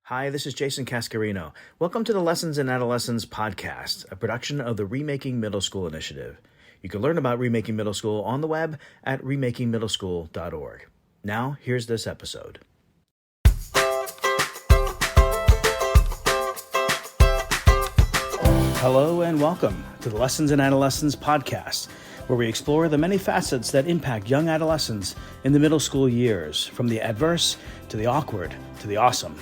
Hi, this is Jason Cascarino. Welcome to the Lessons in Adolescence podcast, a production of the Remaking Middle School Initiative. You can learn about Remaking Middle School on the web at remakingmiddleschool.org. Now, here's this episode. Hello and welcome to the Lessons in Adolescence podcast, where we explore the many facets that impact young adolescents in the middle school years, from the adverse to the awkward to the awesome.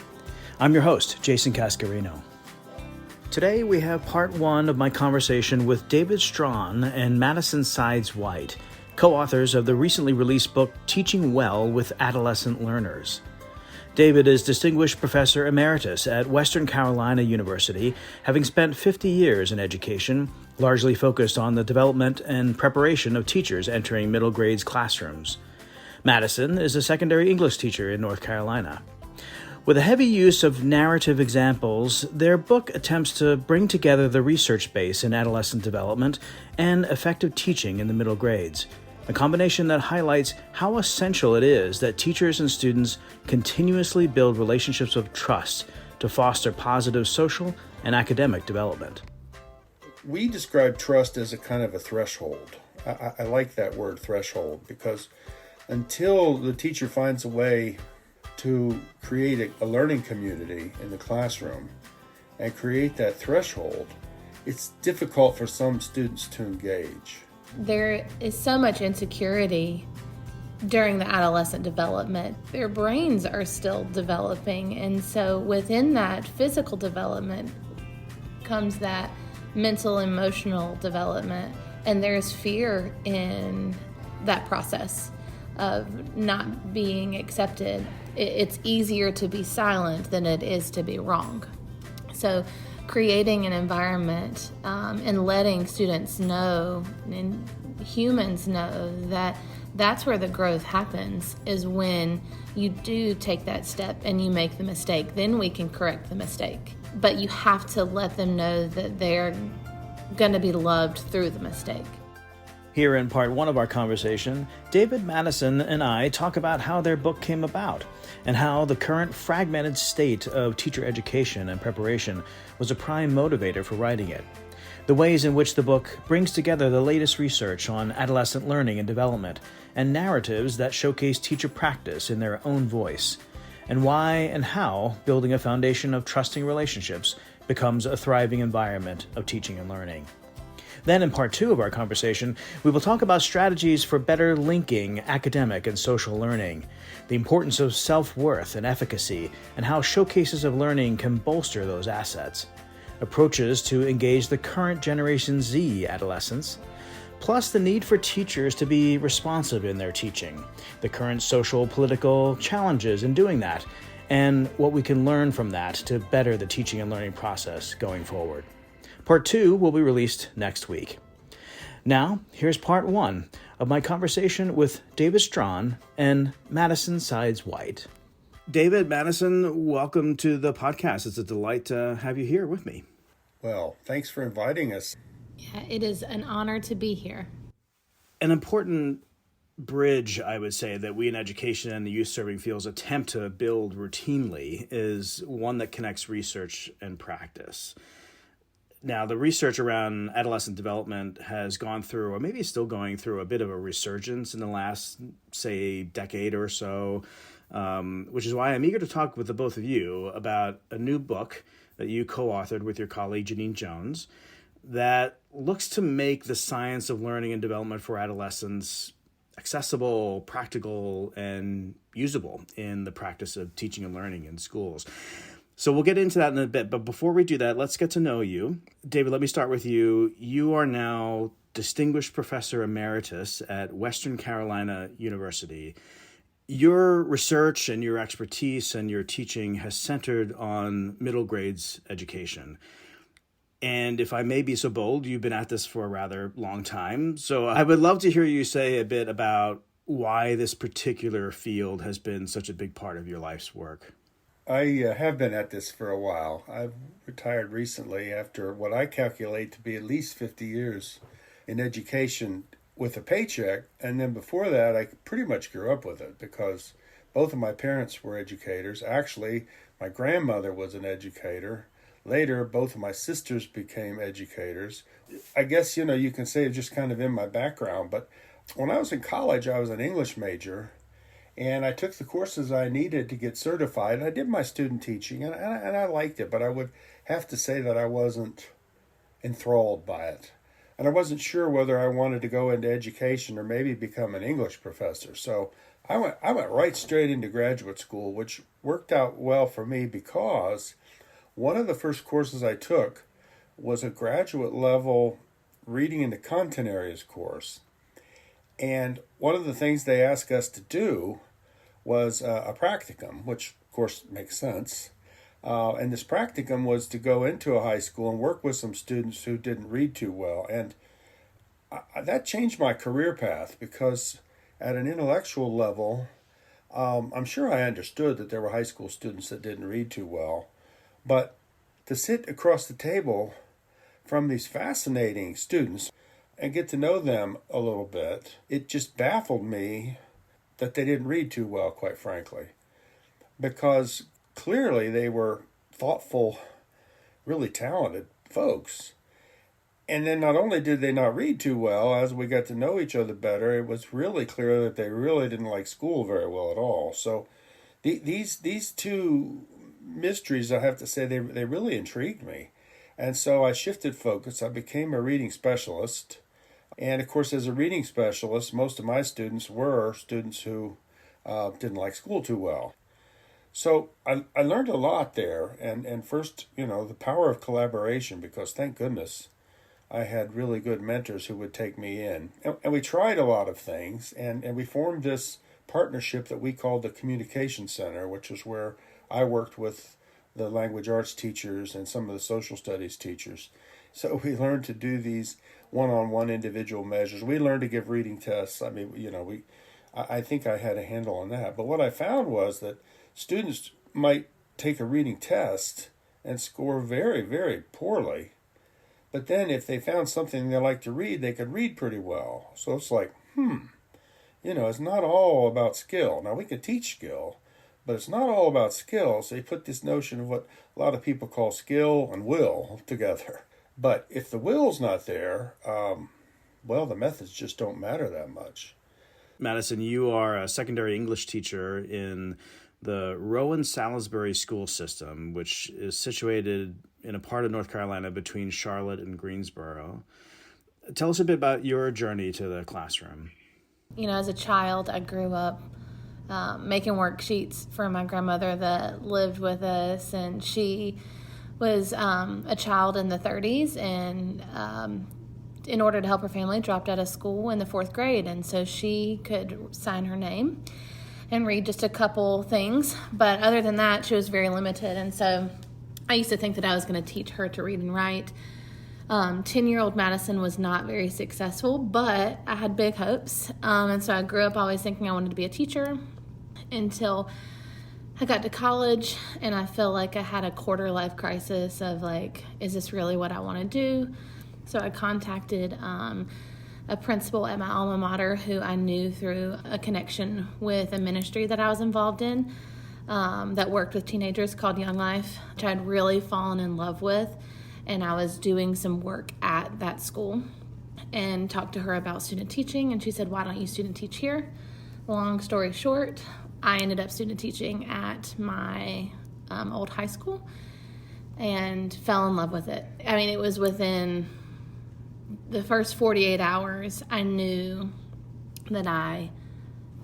I'm your host, Jason Cascarino. Today we have part one of my conversation with David Strahan and Madison White, co-authors of the recently released book, Teaching Well with Adolescent Learners. David is Distinguished Professor Emeritus at Western Carolina University, having spent 50 years in education, largely focused on the development and preparation of teachers entering middle grades classrooms. Madison is a secondary English teacher in North Carolina. With a heavy use of narrative examples, their book attempts to bring together the research base in adolescent development and effective teaching in the middle grades, a combination that highlights how essential it is that teachers and students continuously build relationships of trust to foster positive social and academic development. We describe trust as a kind of a threshold. I like that word threshold because until the teacher finds a way to create a learning community in the classroom and create that threshold, it's difficult for some students to engage. There is so much insecurity during the adolescent development. Their brains are still developing, and so within that physical development comes that mental, emotional development, and there's fear in that process of not being accepted. It's easier to be silent than it is to be wrong. So creating an environment and letting students know and humans know that that's where the growth happens, is when you do take that step and you make the mistake. Then we can correct the mistake. But you have to let them know that they're going to be loved through the mistake. Here in part one of our conversation, David, Madison, and I talk about how their book came about and how the current fragmented state of teacher education and preparation was a prime motivator for writing it, the ways in which the book brings together the latest research on adolescent learning and development, and narratives that showcase teacher practice in their own voice, and why and how building a foundation of trusting relationships becomes a thriving environment of teaching and learning. Then in part two of our conversation, we will talk about strategies for better linking academic and social learning, the importance of self-worth and efficacy, and how showcases of learning can bolster those assets, approaches to engage the current Generation Z adolescents, plus the need for teachers to be responsive in their teaching, the current social, political challenges in doing that, and what we can learn from that to better the teaching and learning process going forward. Part two will be released next week. Now, here's part one of my conversation with David Strahan and Madison White. David, Madison, welcome to the podcast. It's a delight to have you here with me. Well, thanks for inviting us. Yeah, it is an honor to be here. An important bridge, I would say, that we in education and the youth serving fields attempt to build routinely is one that connects research and practice. Now, the research around adolescent development has gone through, or maybe is still going through, a bit of a resurgence in the last, say, decade or so, which is why I'm eager to talk with the both of you about a new book that you co-authored with your colleague Janine Jones that looks to make the science of learning and development for adolescents accessible, practical, and usable in the practice of teaching and learning in schools. So we'll get into that in a bit, but before we do that, let's get to know you. David, let me start with you. You are now Distinguished Professor Emeritus at Western Carolina University. Your research and your expertise and your teaching has centered on middle grades education. And if I may be so bold, you've been at this for a rather long time. So I would love to hear you say a bit about why this particular field has been such a big part of your life's work. I have been at this for a while. I've retired recently after what I calculate to be at least 50 years in education with a paycheck. And then before that, I pretty much grew up with it because Both of my parents were educators. Actually, my grandmother was an educator. Later, both of my sisters became educators. I guess, you can say it's just kind of in my background, but when I was in college, I was an English major, and I took the courses I needed to get certified. I did my student teaching, and I liked it, but I would have to say that I wasn't enthralled by it. And I wasn't sure whether I wanted to go into education or maybe become an English professor. So I went right straight into graduate school, which worked out well for me because one of the first courses I took was a graduate level reading into content areas course. And one of the things they asked us to do was a practicum, which of course makes sense. And this practicum was to go into a high school and work with some students who didn't read too well. And that changed my career path because at an intellectual level, I'm sure I understood that there were high school students that didn't read too well. But to sit across the table from these fascinating students and get to know them a little bit, it just baffled me that they didn't read too well, quite frankly. Because clearly they were thoughtful, really talented folks. And then not only did they not read too well, as we got to know each other better, it was really clear that they really didn't like school very well at all. So these two mysteries, I have to say, they really intrigued me. And so I shifted focus. I became a reading specialist. And of course, as a reading specialist, most of my students were students who didn't like school too well. So I learned a lot there. And first, the power of collaboration, because thank goodness I had really good mentors who would take me in. And we tried a lot of things. And we formed this partnership that we called the Communication Center, which is where I worked with the language arts teachers and some of the social studies teachers. So we learned to do these one-on-one individual measures. We learned to give reading tests. I mean, I think I had a handle on that. But what I found was that students might take a reading test and score very, very poorly. But then if they found something they liked to read, they could read pretty well. So it's like, it's not all about skill. Now, we can teach skill, but it's not all about skill. So you put this notion of what a lot of people call skill and will together. But if the will's not there, the methods just don't matter that much. Madison, you are a secondary English teacher in the Rowan-Salisbury school system, which is situated in a part of North Carolina between Charlotte and Greensboro. Tell us a bit about your journey to the classroom. As a child, I grew up making worksheets for my grandmother that lived with us, and she was a child in the 30s, and in order to help her family, dropped out of school in the 4th grade, and so she could sign her name and read just a couple things, but other than that, she was very limited, and so I used to think that I was going to teach her to read and write. 10-year-old Madison was not very successful, but I had big hopes, and so I grew up always thinking I wanted to be a teacher until I got to college, and I feel like I had a quarter-life crisis of is this really what I want to do? So I contacted a principal at my alma mater who I knew through a connection with a ministry that I was involved in that worked with teenagers called Young Life, which I'd really fallen in love with. And I was doing some work at that school and talked to her about student teaching. And she said, why don't you student teach here? Long story short, I ended up student teaching at my old high school and fell in love with it. I mean, it was within the first 48 hours, I knew that I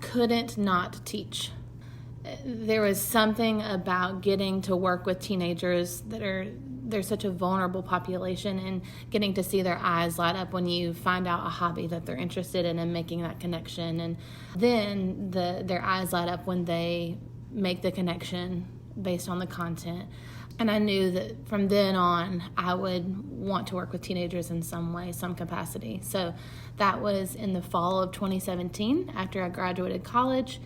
couldn't not teach. There was something about getting to work with teenagers they're such a vulnerable population, and getting to see their eyes light up when you find out a hobby that they're interested in and making that connection. And then their eyes light up when they make the connection based on the content. And I knew that from then on, I would want to work with teenagers in some way, some capacity. So that was in the fall of 2017 after I graduated college.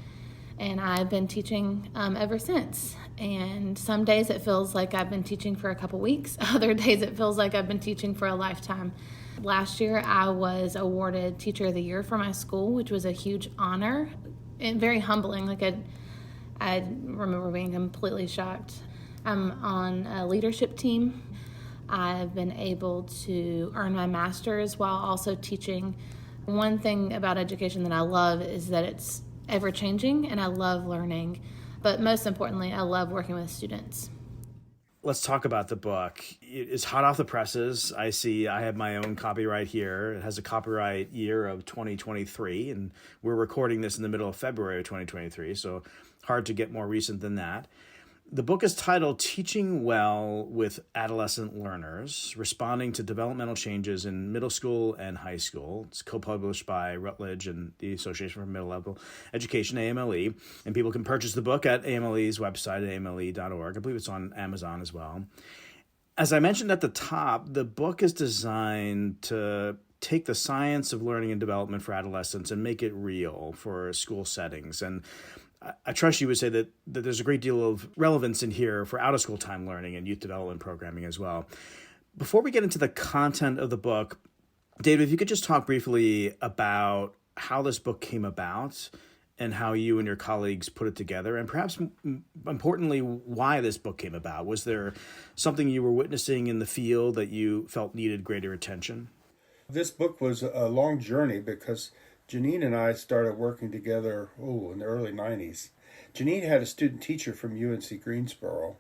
And I've been teaching ever since. And some days it feels like I've been teaching for a couple weeks. Other days it feels like I've been teaching for a lifetime. Last year I was awarded Teacher of the Year for my school, which was a huge honor and very humbling. I remember being completely shocked. I'm on a leadership team. I've been able to earn my master's while also teaching. One thing about education that I love is that it's ever-changing, and I love learning. But most importantly, I love working with students. Let's talk about the book. It is hot off the presses. I have my own copyright here. It has a copyright year of 2023, and we're recording this in the middle of February of 2023, so hard to get more recent than that. The book is titled Teaching Well with Adolescent Learners, Responding to Developmental Changes in Middle School and High School. It's co-published by Routledge and the Association for Middle Level Education, AMLE. And people can purchase the book at AMLE's website at amle.org. I believe it's on Amazon as well. As I mentioned at the top, the book is designed to take the science of learning and development for adolescents and make it real for school settings. And I trust you would say that there's a great deal of relevance in here for out-of-school time learning and youth development programming as well. Before we get into the content of the book, David, if you could just talk briefly about how this book came about and how you and your colleagues put it together, and perhaps importantly, why this book came about. Was there something you were witnessing in the field that you felt needed greater attention? This book was a long journey because Janine and I started working together, in the early 90s. Janine had a student teacher from UNC Greensboro,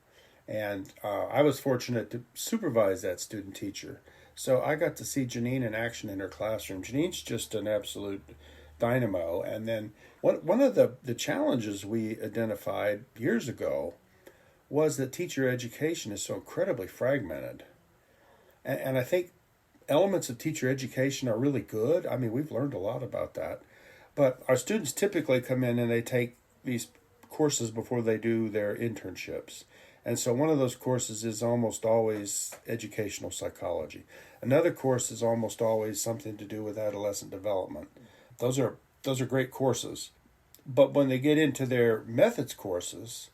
and I was fortunate to supervise that student teacher. So I got to see Janine in action in her classroom. Janine's just an absolute dynamo. And then one of the challenges we identified years ago was that teacher education is so incredibly fragmented. And I think elements of teacher education are really good. I mean, we've learned a lot about that. But our students typically come in and they take these courses before they do their internships. And so one of those courses is almost always educational psychology. Another course is almost always something to do with adolescent development. Those are great courses. But when they get into their methods courses,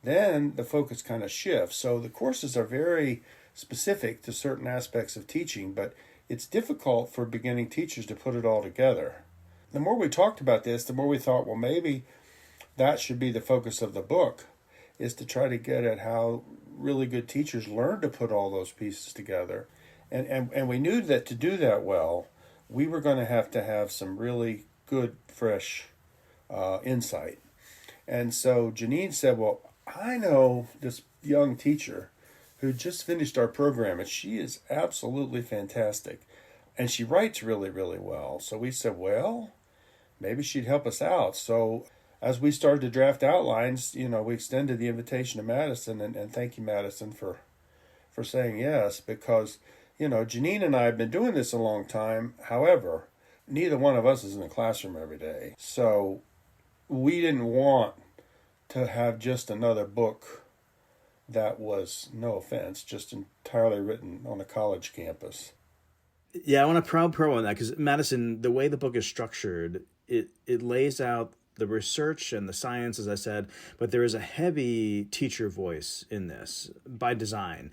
then the focus kind of shifts. So the courses are very specific to certain aspects of teaching, but it's difficult for beginning teachers to put it all together. The more we talked about this, the more we thought, well, maybe that should be the focus of the book, is to try to get at how really good teachers learn to put all those pieces together. And we knew that to do that well, we were going to have some really good, fresh insight. And so Janine said, well, I know this young teacher who just finished our program, and she is absolutely fantastic. And she writes really, really well. So we said, well, maybe she'd help us out. So as we started to draft outlines, we extended the invitation to Madison, and thank you, Madison, for saying yes, because, Janine and I have been doing this a long time. However, neither one of us is in the classroom every day. So we didn't want to have just another book that was, no offense, just entirely written on a college campus. Yeah, I want to probe on that because, Madison, the way the book is structured, it lays out the research and the science, as I said, but there is a heavy teacher voice in this by design.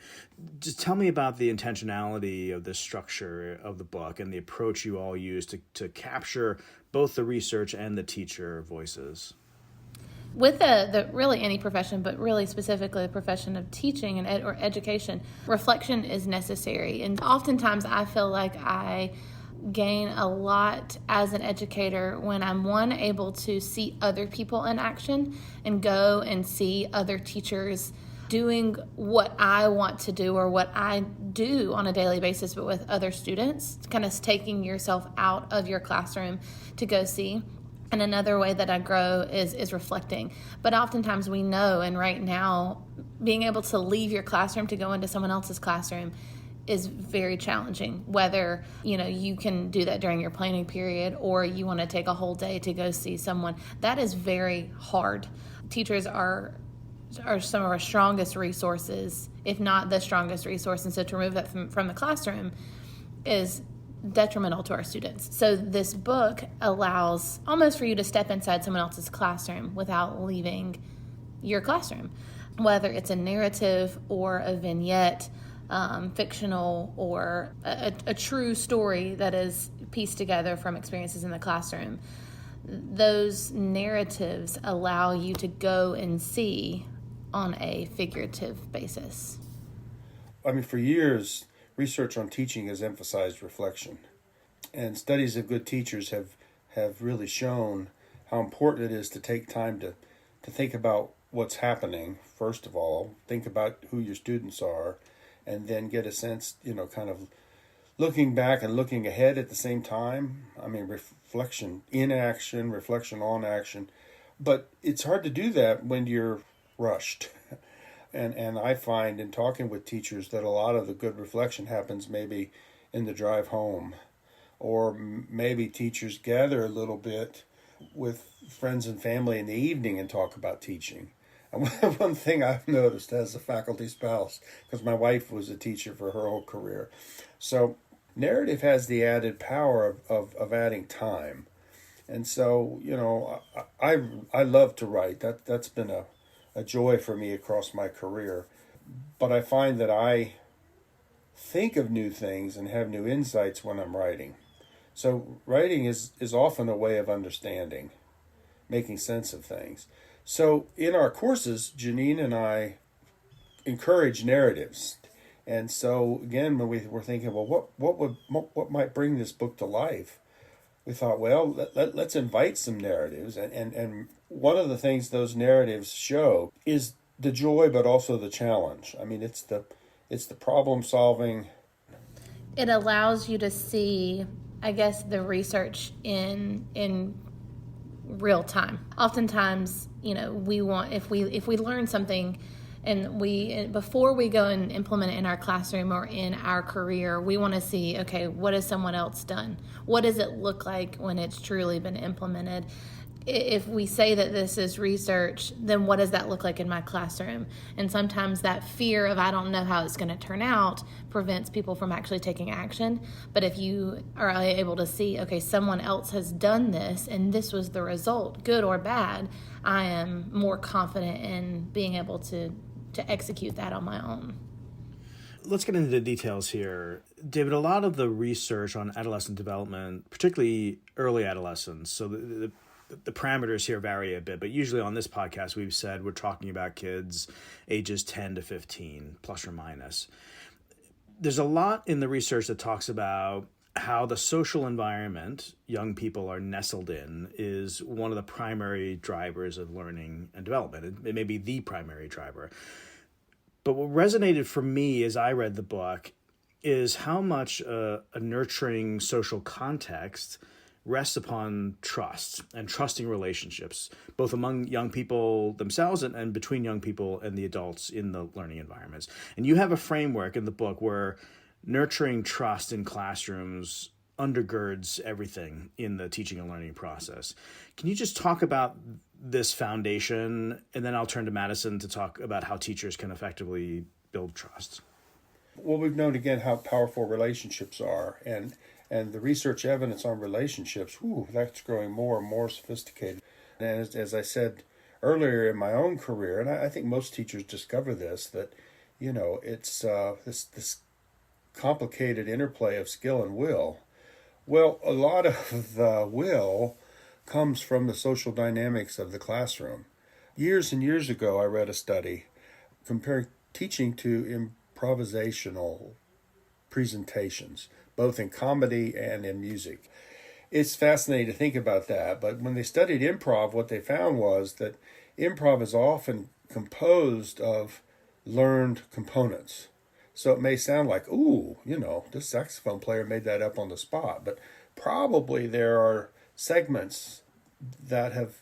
Just tell me about the intentionality of the structure of the book and the approach you all use to capture both the research and the teacher voices. With the really any profession, but really specifically the profession of teaching and or education, reflection is necessary. And oftentimes I feel like I gain a lot as an educator when I'm able to see other people in action and go and see other teachers doing what I want to do or what I do on a daily basis, but with other students, kind of taking yourself out of your classroom to go see. And another way that I grow is reflecting. But oftentimes we know, and right now, being able to leave your classroom to go into someone else's classroom is very challenging. Whether, you can do that during your planning period or you want to take a whole day to go see someone, that is very hard. Teachers are some of our strongest resources, if not the strongest resource. And so to remove that from the classroom is detrimental to our students. So this book allows almost for you to step inside someone else's classroom without leaving your classroom, whether it's a narrative or a vignette, fictional or a true story that is pieced together from experiences in the classroom. those narratives allow you to go and see on a figurative basis. I mean, for years, research on teaching has emphasized reflection. And studies of good teachers have really shown how important it is to take time to think about what's happening, first of all, think about who your students are, and then get a sense, kind of looking back and looking ahead at the same time. I mean, reflection in action, reflection on action. But it's hard to do that when you're rushed. And I find in talking with teachers that a lot of the good reflection happens maybe in the drive home, or maybe teachers gather a little bit with friends and family in the evening and talk about teaching. And one thing I've noticed as a faculty spouse, because my wife was a teacher for her whole career, so narrative has the added power of adding time. And so, I love to write. That's been a joy for me across my career. But I find that I think of new things and have new insights when I'm writing. So writing is often a way of understanding, making sense of things. So in our courses, Janine and I encourage narratives. And so again, when we were thinking, well, what might bring this book to life? We thought, well, let's invite some narratives. And one of the things those narratives show is the joy, but also the challenge. I mean, it's the problem solving. It allows you to see, I guess, the research in real time. Oftentimes, we want, if we learn something and before we go and implement it in our classroom or in our career, we want to see, okay, what has someone else done? What does it look like when it's truly been implemented? If we say that this is research, then what does that look like in my classroom? And sometimes that fear of I don't know how it's going to turn out prevents people from actually taking action. But if you are able to see, okay, someone else has done this and this was the result, good or bad, I am more confident in being able to execute that on my own. Let's get into the details here. David, a lot of the research on adolescent development, particularly early adolescence, so the parameters here vary a bit, but usually on this podcast, we've said we're talking about kids ages 10 to 15, plus or minus. There's a lot in the research that talks about how the social environment young people are nestled in is one of the primary drivers of learning and development. It may be the primary driver. But what resonated for me as I read the book is how much a nurturing social context rests upon trust and trusting relationships, both among young people themselves and between young people and the adults in the learning environments. And you have a framework in the book where nurturing trust in classrooms undergirds everything in the teaching and learning process. Can you just talk about this foundation, and then I'll turn to Madison to talk about how teachers can effectively build trust? Well, we've known again how powerful relationships are, and the research evidence on relationships, that's growing more and more sophisticated. And as I said earlier in my own career, and I think most teachers discover this, that it's this complicated interplay of skill and will. Well, a lot of the will comes from the social dynamics of the classroom. Years and years ago, I read a study comparing teaching to improvisational presentations, both in comedy and in music. It's fascinating to think about that, but when they studied improv, what they found was that improv is often composed of learned components. So it may sound like, this saxophone player made that up on the spot, but probably there are segments that have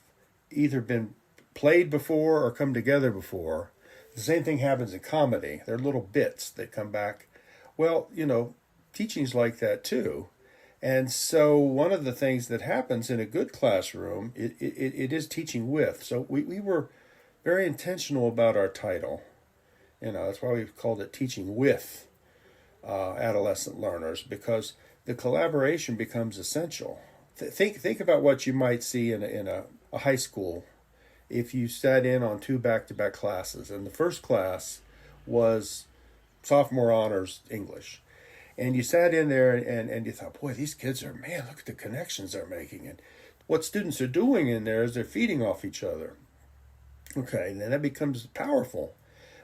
either been played before or come together before. The same thing happens in comedy. There are little bits that come back. Well, teaching's like that too. And so one of the things that happens in a good classroom, it is teaching with. So we were very intentional about our title. That's why we've called it Teaching with Adolescent Learners, because the collaboration becomes essential. Think about what you might see in a high school if you sat in on 2 back-to-back classes. And the first class was sophomore honors English. And you sat in there and you thought, boy, these kids look at the connections they're making. And What students are doing in there is they're feeding off each other. Okay, then that becomes powerful.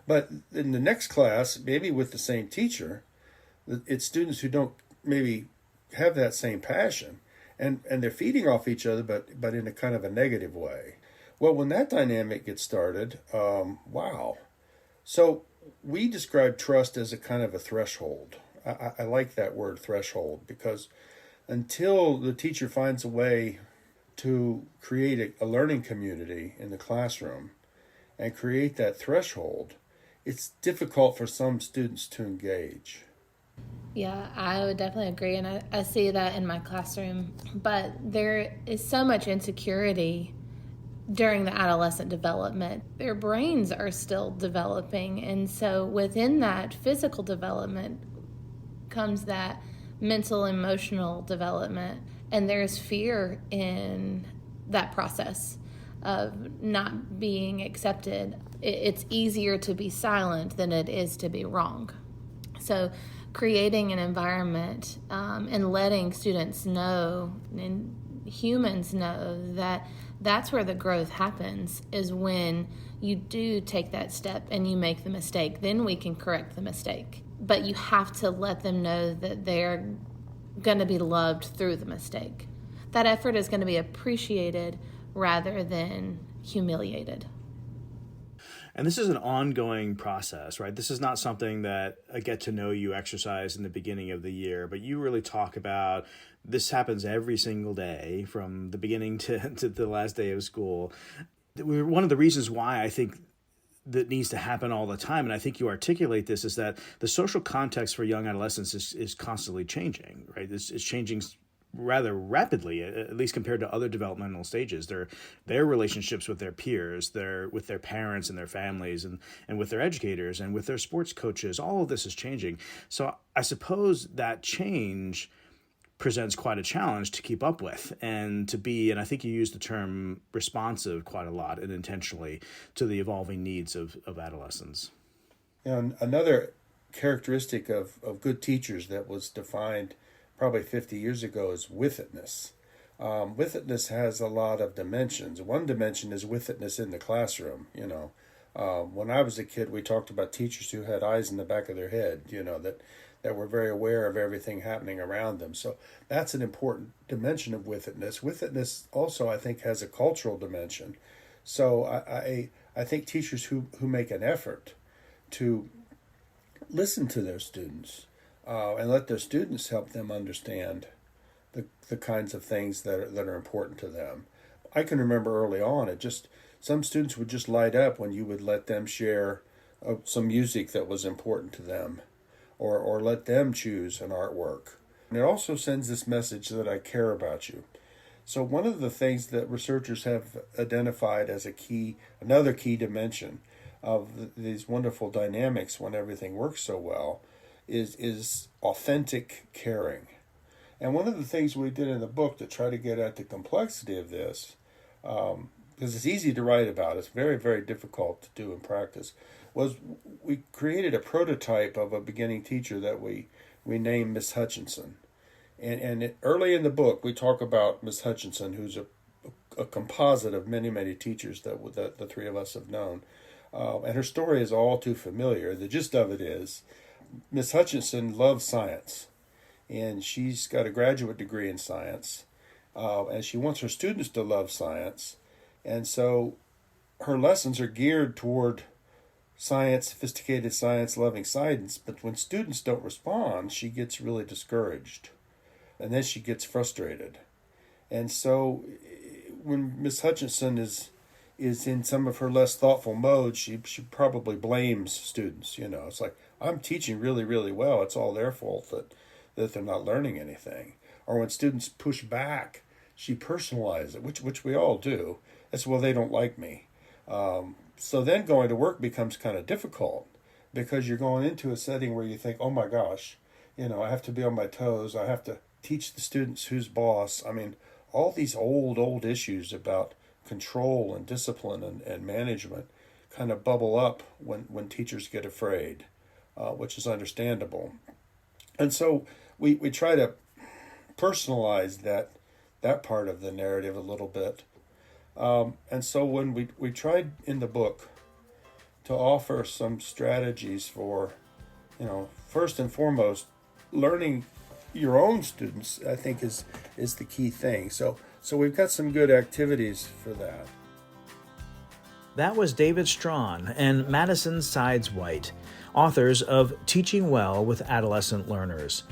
But in the next class, maybe with the same teacher, it's students who don't maybe have that same passion, and they're feeding off each other, but in a kind of a negative way. Well, when that dynamic gets started, wow. So we describe trust as a kind of a threshold. I like that word threshold, because until the teacher finds a way to create a learning community in the classroom and create that threshold, it's difficult for some students to engage. Yeah, I would definitely agree. And I see that in my classroom. But there is so much insecurity during the adolescent development. Their brains are still developing. And so within that physical development comes that mental, emotional development. And there's fear in that process of not being accepted. It's easier to be silent than it is to be wrong. So creating an environment and letting students know and humans know that that's where the growth happens, is when you do take that step and you make the mistake. Then we can correct the mistake. But you have to let them know that they're going to be loved through the mistake. That effort is going to be appreciated rather than humiliated. And this is an ongoing process, right? This is not something that a get to know you exercise in the beginning of the year, but you really talk about this happens every single day from the beginning to the last day of school. One of the reasons why I think that needs to happen all the time, and I think you articulate this, is that the social context for young adolescents is constantly changing, right? It's changing rather rapidly, at least compared to other developmental stages. Their relationships with their peers, with their parents and their families, and with their educators and with their sports coaches, all of this is changing. So I suppose that change presents quite a challenge to keep up with and to be, and I think you use the term responsive quite a lot and intentionally to the evolving needs of adolescents. And another characteristic of good teachers that was defined probably 50 years ago is with-itness. With-itness has a lot of dimensions. One dimension is with-itness in the classroom. When I was a kid, we talked about teachers who had eyes in the back of their head, that were very aware of everything happening around them. So that's an important dimension of with-itness. With-itness also, I think, has a cultural dimension. So I think teachers who make an effort to listen to their students and let their students help them understand the kinds of things that are important to them. I can remember early on, some students would just light up when you would let them share some music that was important to them, or let them choose an artwork. And it also sends this message that I care about you. So one of the things that researchers have identified as another key dimension of these wonderful dynamics when everything works so well is authentic caring. And one of the things we did in the book to try to get at the complexity of this, because it's easy to write about, it's very, very difficult to do in practice, was we created a prototype of a beginning teacher that we named Miss Hutchinson. And early in the book, we talk about Miss Hutchinson, who's a composite of many, many teachers that the three of us have known. And her story is all too familiar. The gist of it is, Miss Hutchinson loves science, and she's got a graduate degree in science, and she wants her students to love science. And so her lessons are geared toward science, sophisticated science, loving science, but when students don't respond, she gets really discouraged, and then she gets frustrated. And so when Miss Hutchinson is in some of her less thoughtful modes, she probably blames students. It's like, I'm teaching really, really well. It's all their fault that they're not learning anything. Or when students push back, she personalizes it, which we all do. It's, well, they don't like me. So then going to work becomes kind of difficult, because you're going into a setting where you think, oh my gosh, I have to be on my toes. I have to teach the students who's boss. I mean, all these old issues about control and discipline and management kind of bubble up when teachers get afraid, which is understandable. And so we try to personalize that part of the narrative a little bit. And so when we tried in the book to offer some strategies for, first and foremost, learning your own students, I think is the key thing. So we've got some good activities for that. That was David Strahan and Madison Sides-White, authors of Teaching Well with Adolescent Learners.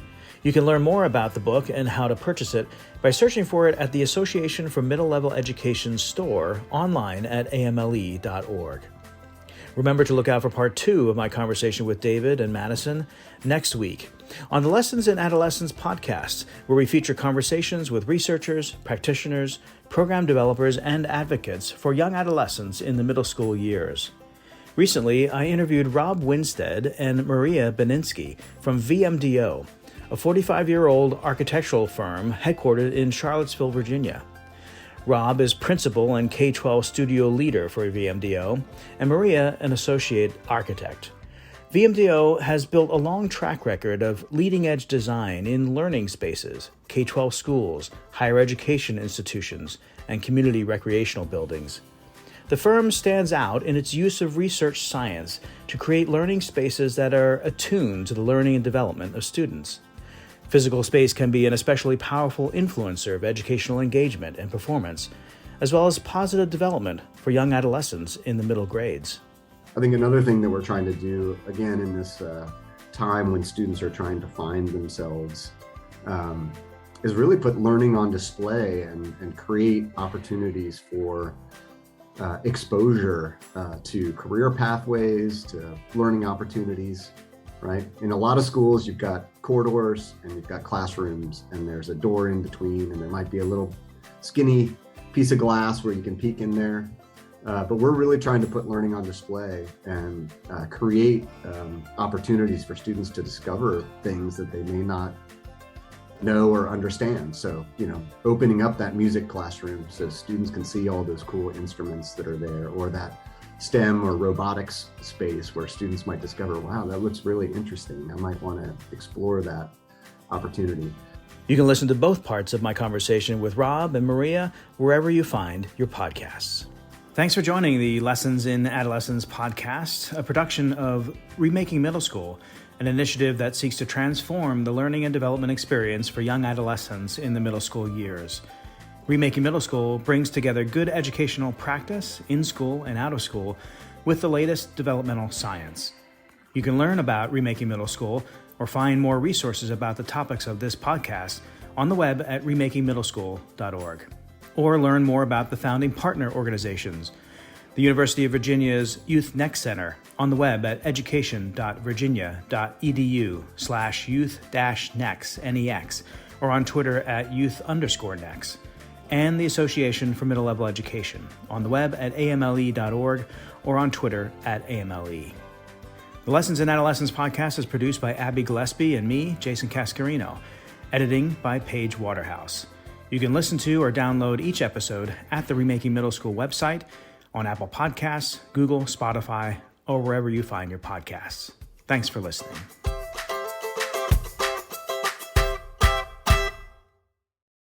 You can learn more about the book and how to purchase it by searching for it at the Association for Middle Level Education store online at amle.org. Remember to look out for part 2 of my conversation with David and Madison next week on the Lessons in Adolescence podcast, where we feature conversations with researchers, practitioners, program developers, and advocates for young adolescents in the middle school years. Recently, I interviewed Rob Winstead and Maria Beninsky from VMDO, a 45-year-old architectural firm headquartered in Charlottesville, Virginia. Rob is principal and K-12 studio leader for VMDO, and Maria an associate architect. VMDO has built a long track record of leading-edge design in learning spaces, K-12 schools, higher education institutions, and community recreational buildings. The firm stands out in its use of research science to create learning spaces that are attuned to the learning and development of students. Physical space can be an especially powerful influencer of educational engagement and performance, as well as positive development for young adolescents in the middle grades. I think another thing that we're trying to do, again, in this time when students are trying to find themselves, is really put learning on display and create opportunities for exposure to career pathways, to learning opportunities, right? In a lot of schools, you've got corridors and you've got classrooms, and there's a door in between, and there might be a little skinny piece of glass where you can peek in there. But we're really trying to put learning on display and create opportunities for students to discover things that they may not know or understand. So, opening up that music classroom so students can see all those cool instruments that are there, or that STEM or robotics space where students might discover, wow, that looks really interesting. I might want to explore that opportunity. You can listen to both parts of my conversation with Rob and Maria wherever you find your podcasts. Thanks for joining the Lessons in Adolescence podcast, a production of Remaking Middle School, an initiative that seeks to transform the learning and development experience for young adolescents in the middle school years. Remaking Middle School brings together good educational practice in school and out of school with the latest developmental science. You can learn about Remaking Middle School or find more resources about the topics of this podcast on the web at remakingmiddleschool.org. Or learn more about the founding partner organizations, the University of Virginia's Youth-Nex Center on the web at education.virginia.edu/youth-nex, or on Twitter at youth_nex, and the Association for Middle Level Education on the web at amle.org or on Twitter at AMLE. The Lessons in Adolescence podcast is produced by Abby Gillespie and me, Jason Cascarino, editing by Paige Waterhouse. You can listen to or download each episode at the Remaking Middle School website, on Apple Podcasts, Google, Spotify, or wherever you find your podcasts. Thanks for listening.